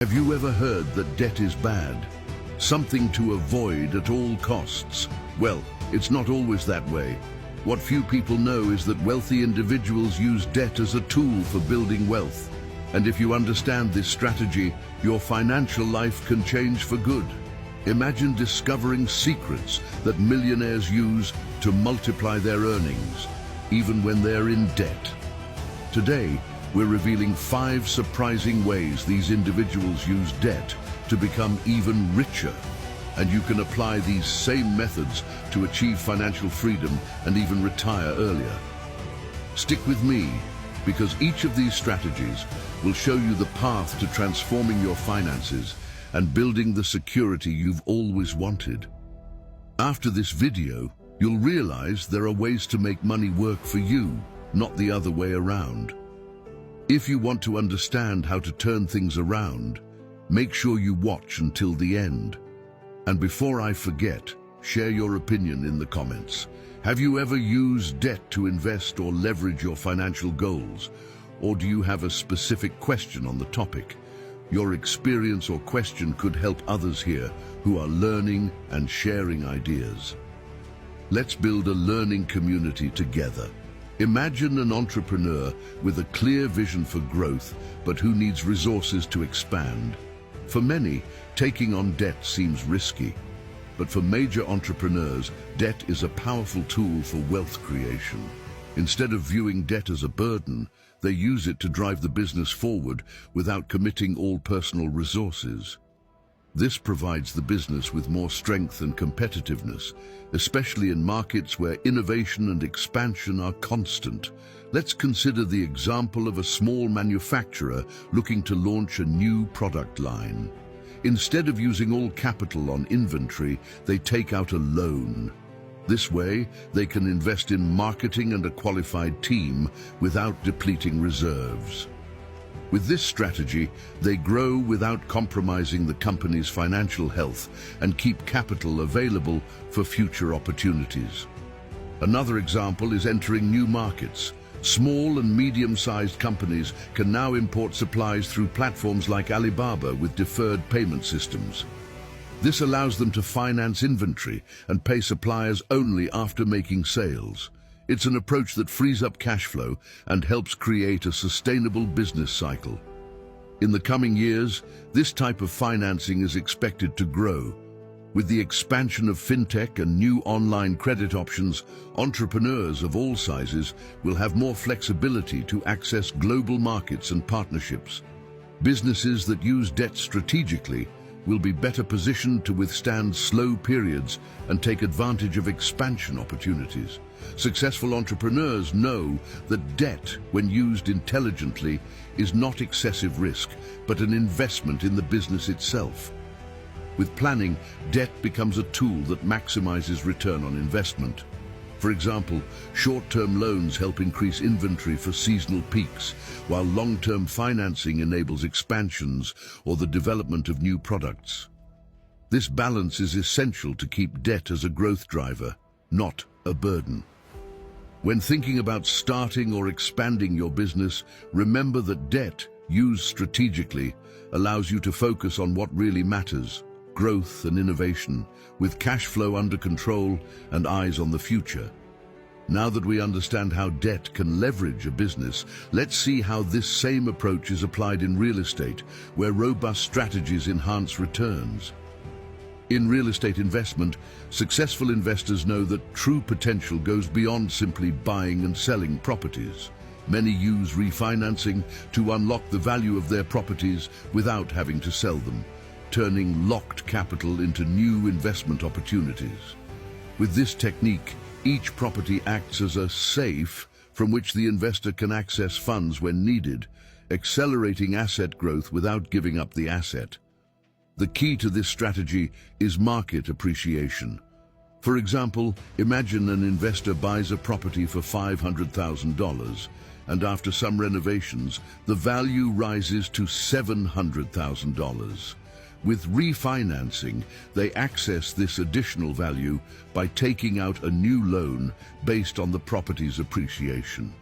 Have you ever heard that debt is bad? Something to avoid at all costs? Well, it's not always that way. What few people know is that wealthy individuals use debt as a tool for building wealth. And if you understand this strategy, your financial life can change for good. Imagine discovering secrets that millionaires use to multiply their earnings, even when they're in debt. Today, we're revealing 5 surprising ways these individuals use debt to become even richer. And you can apply these same methods to achieve financial freedom and even retire earlier. Stick with me, because each of these strategies will show you the path to transforming your finances and building the security you've always wanted. After this video, you'll realize there are ways to make money work for you, not the other way around. If you want to understand how to turn things around, make sure you watch until the end. And before I forget, share your opinion in the comments. Have you ever used debt to invest or leverage your financial goals? Or do you have a specific question on the topic? Your experience or question could help others here who are learning and sharing ideas. Let's build a learning community together. Imagine an entrepreneur with a clear vision for growth, but who needs resources to expand. For many, taking on debt seems risky. But for major entrepreneurs, debt is a powerful tool for wealth creation. Instead of viewing debt as a burden, they use it to drive the business forward without committing all personal resources. This provides the business with more strength and competitiveness, especially in markets where innovation and expansion are constant. Let's consider the example of a small manufacturer looking to launch a new product line. Instead of using all capital on inventory, they take out a loan. This way, they can invest in marketing and a qualified team without depleting reserves. With this strategy, they grow without compromising the company's financial health and keep capital available for future opportunities. Another example is entering new markets. Small and medium-sized companies can now import supplies through platforms like Alibaba with deferred payment systems. This allows them to finance inventory and pay suppliers only after making sales. It's an approach that frees up cash flow and helps create a sustainable business cycle. In the coming years, this type of financing is expected to grow. With the expansion of fintech and new online credit options, entrepreneurs of all sizes will have more flexibility to access global markets and partnerships. Businesses that use debt strategically will be better positioned to withstand slow periods and take advantage of expansion opportunities. Successful entrepreneurs know that debt, when used intelligently, is not excessive risk, but an investment in the business itself. With planning, debt becomes a tool that maximizes return on investment. For example, short-term loans help increase inventory for seasonal peaks, while long-term financing enables expansions or the development of new products. This balance is essential to keep debt as a growth driver, not a burden. When thinking about starting or expanding your business, remember that debt, used strategically, allows you to focus on what really matters: growth and innovation, with cash flow under control and eyes on the future. Now that we understand how debt can leverage a business, let's see how this same approach is applied in real estate, where robust strategies enhance returns. In real estate investment, successful investors know that true potential goes beyond simply buying and selling properties. Many use refinancing to unlock the value of their properties without having to sell them, turning locked capital into new investment opportunities. With this technique, each property acts as a safe from which the investor can access funds when needed, accelerating asset growth without giving up the asset. The key to this strategy is market appreciation. For example, imagine an investor buys a property for $500,000, and after some renovations, the value rises to $700,000. With refinancing, they access this additional value by taking out a new loan based on the property's appreciation.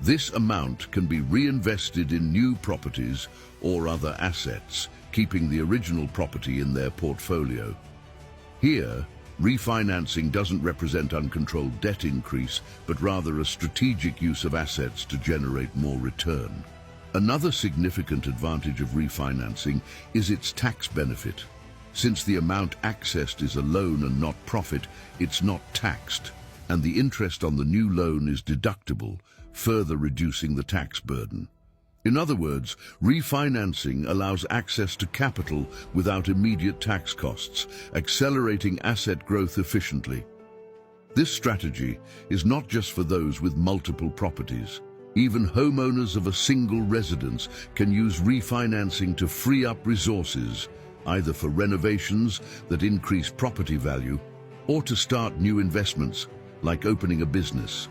This amount can be reinvested in new properties or other assets, keeping the original property in their portfolio. Here, refinancing doesn't represent uncontrolled debt increase, but rather a strategic use of assets to generate more return. Another significant advantage of refinancing is its tax benefit. Since the amount accessed is a loan and not profit, it's not taxed, and the interest on the new loan is deductible, further reducing the tax burden. In other words, refinancing allows access to capital without immediate tax costs, accelerating asset growth efficiently. This strategy is not just for those with multiple properties. Even homeowners of a single residence can use refinancing to free up resources, either for renovations that increase property value or to start new investments, like opening a business.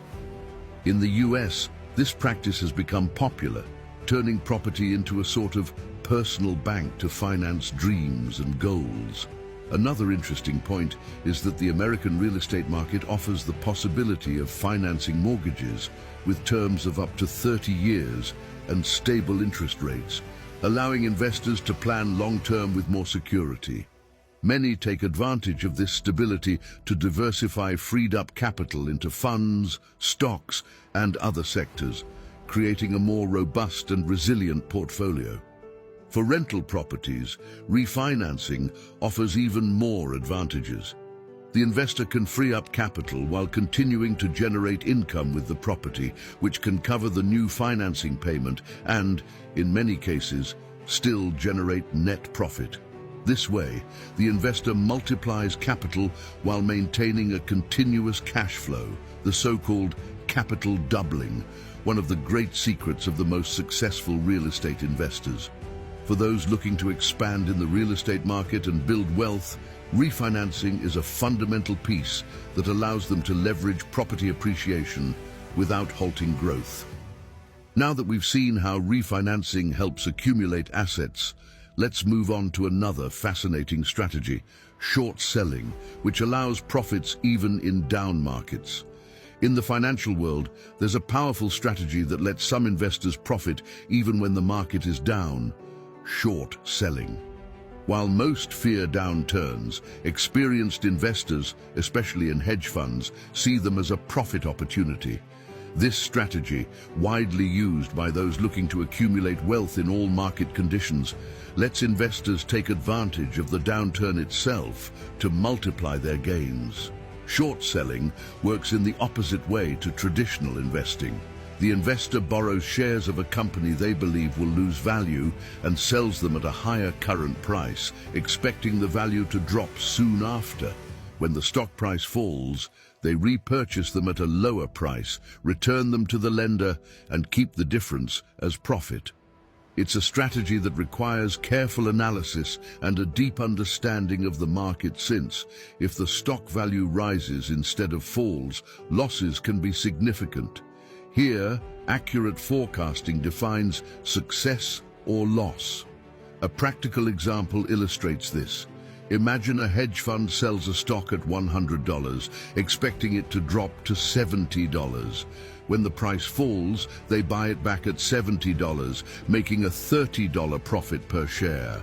In the US, this practice has become popular, turning property into a sort of personal bank to finance dreams and goals. Another interesting point is that the American real estate market offers the possibility of financing mortgages with terms of up to 30 years and stable interest rates, allowing investors to plan long-term with more security. Many take advantage of this stability to diversify freed-up capital into funds, stocks, and other sectors, creating a more robust and resilient portfolio. For rental properties, refinancing offers even more advantages. The investor can free up capital while continuing to generate income with the property, which can cover the new financing payment and, in many cases, still generate net profit. This way, the investor multiplies capital while maintaining a continuous cash flow, the so-called capital doubling, one of the great secrets of the most successful real estate investors. For those looking to expand in the real estate market and build wealth, refinancing is a fundamental piece that allows them to leverage property appreciation without halting growth. Now that we've seen how refinancing helps accumulate assets, let's move on to another fascinating strategy, short selling, which allows profits even in down markets. In the financial world, there's a powerful strategy that lets some investors profit even when the market is down: short selling. While most fear downturns, experienced investors, especially in hedge funds, see them as a profit opportunity. This strategy, widely used by those looking to accumulate wealth in all market conditions, lets investors take advantage of the downturn itself to multiply their gains. Short selling works in the opposite way to traditional investing. The investor borrows shares of a company they believe will lose value and sells them at a higher current price, expecting the value to drop soon after. When the stock price falls, they repurchase them at a lower price, return them to the lender, and keep the difference as profit. It's a strategy that requires careful analysis and a deep understanding of the market, since, if the stock value rises instead of falls, losses can be significant. Here, accurate forecasting defines success or loss. A practical example illustrates this. Imagine a hedge fund sells a stock at $100, expecting it to drop to $70. When the price falls, they buy it back at $70, making a $30 profit per share.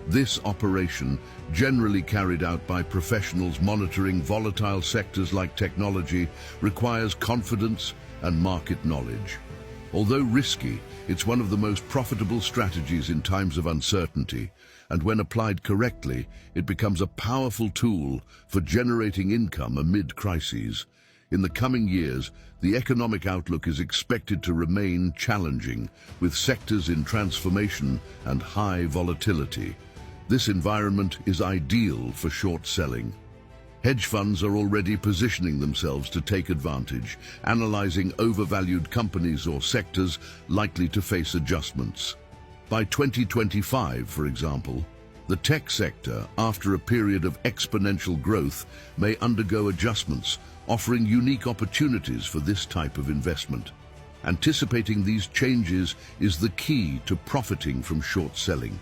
This operation, generally carried out by professionals monitoring volatile sectors like technology, requires confidence and market knowledge. Although risky, it's one of the most profitable strategies in times of uncertainty, and when applied correctly, it becomes a powerful tool for generating income amid crises. In the coming years, the economic outlook is expected to remain challenging, with sectors in transformation and high volatility. This environment is ideal for short selling. Hedge funds are already positioning themselves to take advantage, analyzing overvalued companies or sectors likely to face adjustments. By 2025, for example, the tech sector, after a period of exponential growth, may undergo adjustments, offering unique opportunities for this type of investment. Anticipating these changes is the key to profiting from short selling.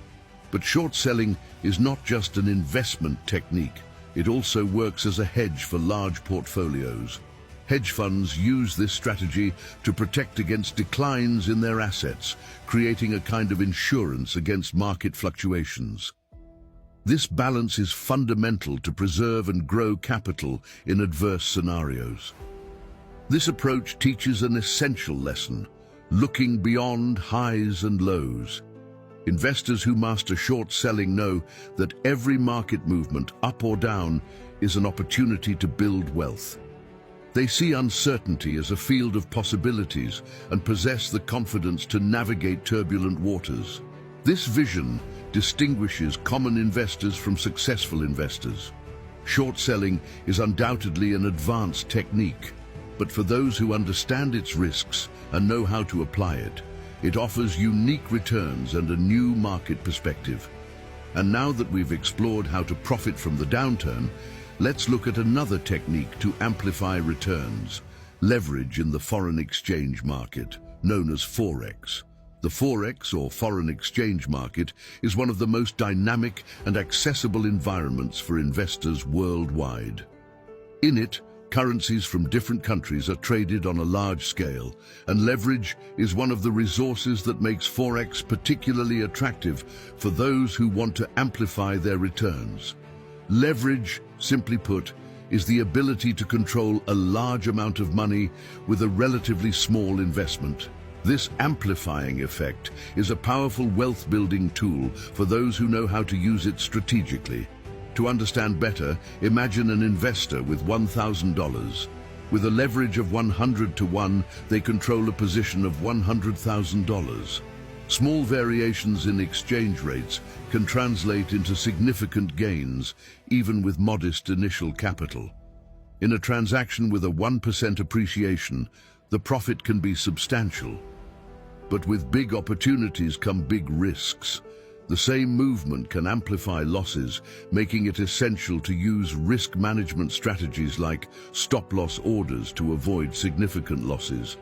But short selling is not just an investment technique. It also works as a hedge for large portfolios. Hedge funds use this strategy to protect against declines in their assets, creating a kind of insurance against market fluctuations. This balance is fundamental to preserve and grow capital in adverse scenarios. This approach teaches an essential lesson: looking beyond highs and lows. Investors who master short selling know that every market movement, up or down, is an opportunity to build wealth. They see uncertainty as a field of possibilities and possess the confidence to navigate turbulent waters. This vision distinguishes common investors from successful investors. Short selling is undoubtedly an advanced technique, but for those who understand its risks and know how to apply it, it offers unique returns and a new market perspective. And now that we've explored how to profit from the downturn, let's look at another technique to amplify returns: leverage in the foreign exchange market, known as Forex. The Forex, or foreign exchange market, is one of the most dynamic and accessible environments for investors worldwide. In it, currencies from different countries are traded on a large scale, and leverage is one of the resources that makes Forex particularly attractive for those who want to amplify their returns. Leverage, simply put, is the ability to control a large amount of money with a relatively small investment. This amplifying effect is a powerful wealth-building tool for those who know how to use it strategically. To understand better, imagine an investor with $1,000. With a leverage of 100 to 1, they control a position of $100,000. Small variations in exchange rates can translate into significant gains, even with modest initial capital. In a transaction with a 1% appreciation, the profit can be substantial. But with big opportunities come big risks. The same movement can amplify losses, making it essential to use risk management strategies like stop-loss orders to avoid significant losses.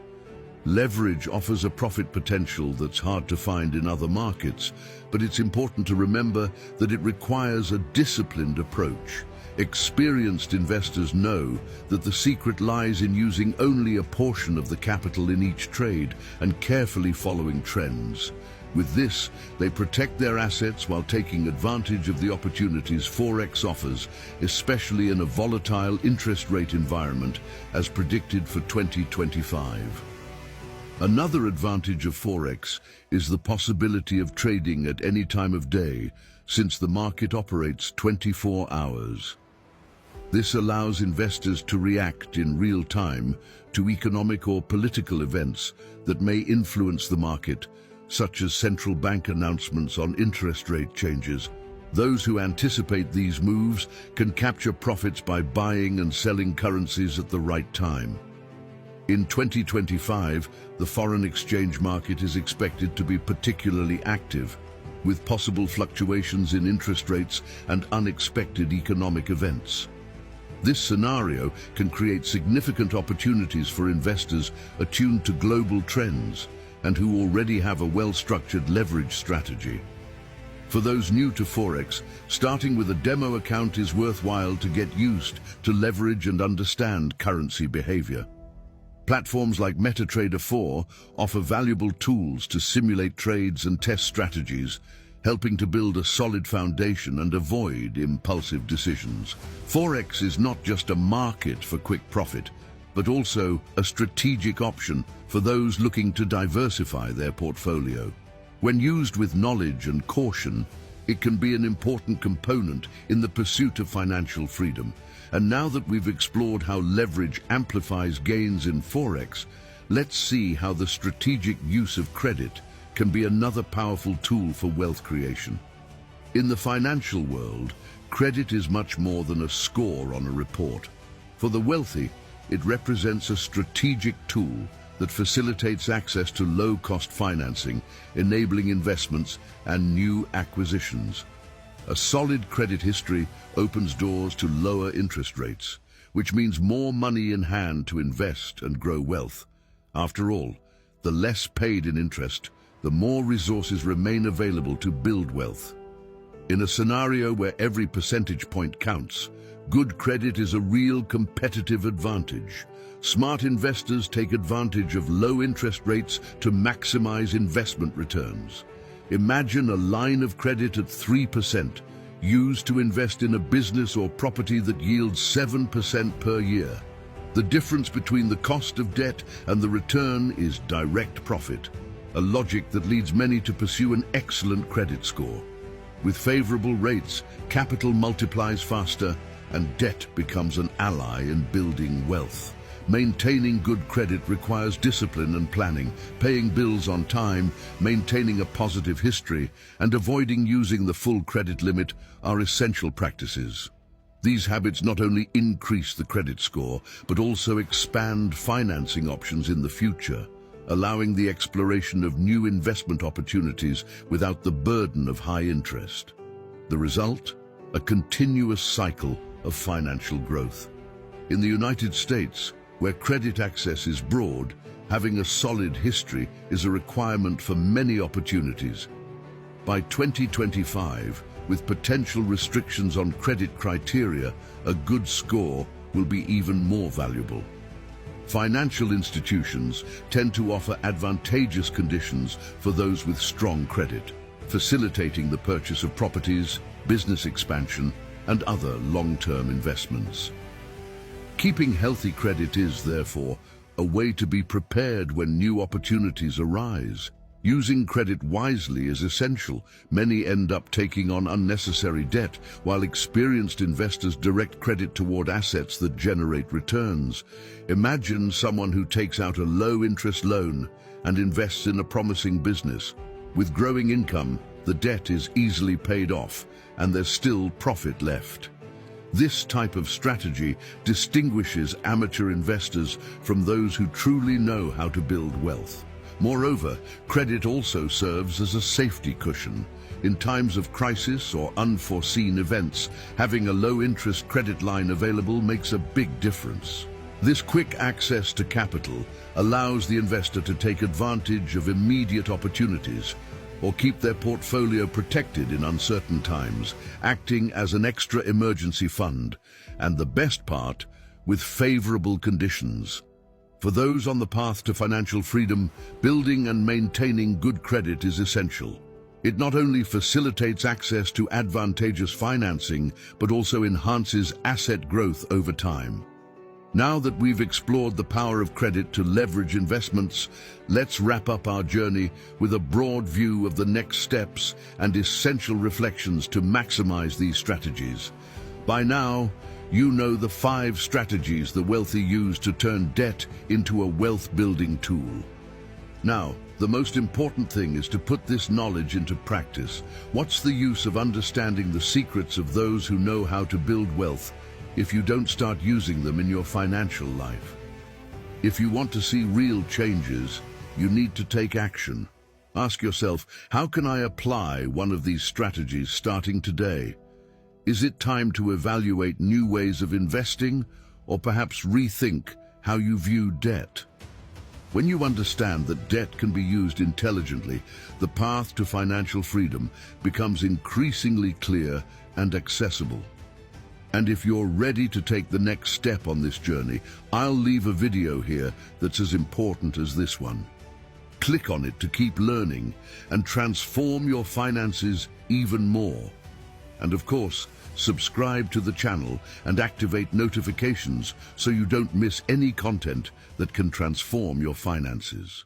Leverage offers a profit potential that's hard to find in other markets, but it's important to remember that it requires a disciplined approach. Experienced investors know that the secret lies in using only a portion of the capital in each trade and carefully following trends. With this, they protect their assets while taking advantage of the opportunities Forex offers, especially in a volatile interest rate environment, as predicted for 2025. Another advantage of Forex is the possibility of trading at any time of day, since the market operates 24 hours. This allows investors to react in real time to economic or political events that may influence the market, such as central bank announcements on interest rate changes. Those who anticipate these moves can capture profits by buying and selling currencies at the right time. In 2025, the foreign exchange market is expected to be particularly active, with possible fluctuations in interest rates and unexpected economic events. This scenario can create significant opportunities for investors attuned to global trends and who already have a well-structured leverage strategy. For those new to Forex, starting with a demo account is worthwhile to get used to leverage and understand currency behavior. Platforms like MetaTrader 4 offer valuable tools to simulate trades and test strategies, helping to build a solid foundation and avoid impulsive decisions. Forex is not just a market for quick profit, but also a strategic option for those looking to diversify their portfolio. When used with knowledge and caution, it can be an important component in the pursuit of financial freedom. And now that we've explored how leverage amplifies gains in Forex, let's see how the strategic use of credit can be another powerful tool for wealth creation. In the financial world, credit is much more than a score on a report. For the wealthy, it represents a strategic tool that facilitates access to low-cost financing, enabling investments and new acquisitions. A solid credit history opens doors to lower interest rates, which means more money in hand to invest and grow wealth. After all, the less paid in interest, the more resources remain available to build wealth. In a scenario where every percentage point counts, Good credit is a real competitive advantage. Smart investors take advantage of low interest rates to maximize investment returns. Imagine a line of credit at 3%, used to invest in a business or property that yields 7% per year. The difference between the cost of debt and the return is direct profit, a logic that leads many to pursue an excellent credit score. With favorable rates, capital multiplies faster and debt becomes an ally in building wealth. Maintaining good credit requires discipline and planning. Paying bills on time, maintaining a positive history, and avoiding using the full credit limit are essential practices. These habits not only increase the credit score, but also expand financing options in the future, allowing the exploration of new investment opportunities without the burden of high interest. The result? A continuous cycle of financial growth. In the United States, where credit access is broad, having a solid history is a requirement for many opportunities. By 2025, with potential restrictions on credit criteria, a good score will be even more valuable. Financial institutions tend to offer advantageous conditions for those with strong credit, facilitating the purchase of properties, business expansion, and other long-term investments. Keeping healthy credit is, therefore, a way to be prepared when new opportunities arise. Using credit wisely is essential. Many end up taking on unnecessary debt, while experienced investors direct credit toward assets that generate returns. Imagine someone who takes out a low-interest loan and invests in a promising business. With growing income, the debt is easily paid off, and there's still profit left. This type of strategy distinguishes amateur investors from those who truly know how to build wealth. Moreover, credit also serves as a safety cushion. In times of crisis or unforeseen events, having a low-interest credit line available makes a big difference. This quick access to capital allows the investor to take advantage of immediate opportunities or keep their portfolio protected in uncertain times, acting as an extra emergency fund, and the best part, with favorable conditions. For those on the path to financial freedom, building and maintaining good credit is essential. It not only facilitates access to advantageous financing, but also enhances asset growth over time. Now that we've explored the power of credit to leverage investments, let's wrap up our journey with a broad view of the next steps and essential reflections to maximize these strategies. By now, you know the 5 strategies the wealthy use to turn debt into a wealth-building tool. Now, the most important thing is to put this knowledge into practice. What's the use of understanding the secrets of those who know how to build wealth if you don't start using them in your financial life? If you want to see real changes, you need to take action. Ask yourself, how can I apply one of these strategies starting today? Is it time to evaluate new ways of investing, or perhaps rethink how you view debt? When you understand that debt can be used intelligently, the path to financial freedom becomes increasingly clear and accessible. And if you're ready to take the next step on this journey, I'll leave a video here that's as important as this one. Click on it to keep learning and transform your finances even more. And of course, subscribe to the channel and activate notifications so you don't miss any content that can transform your finances.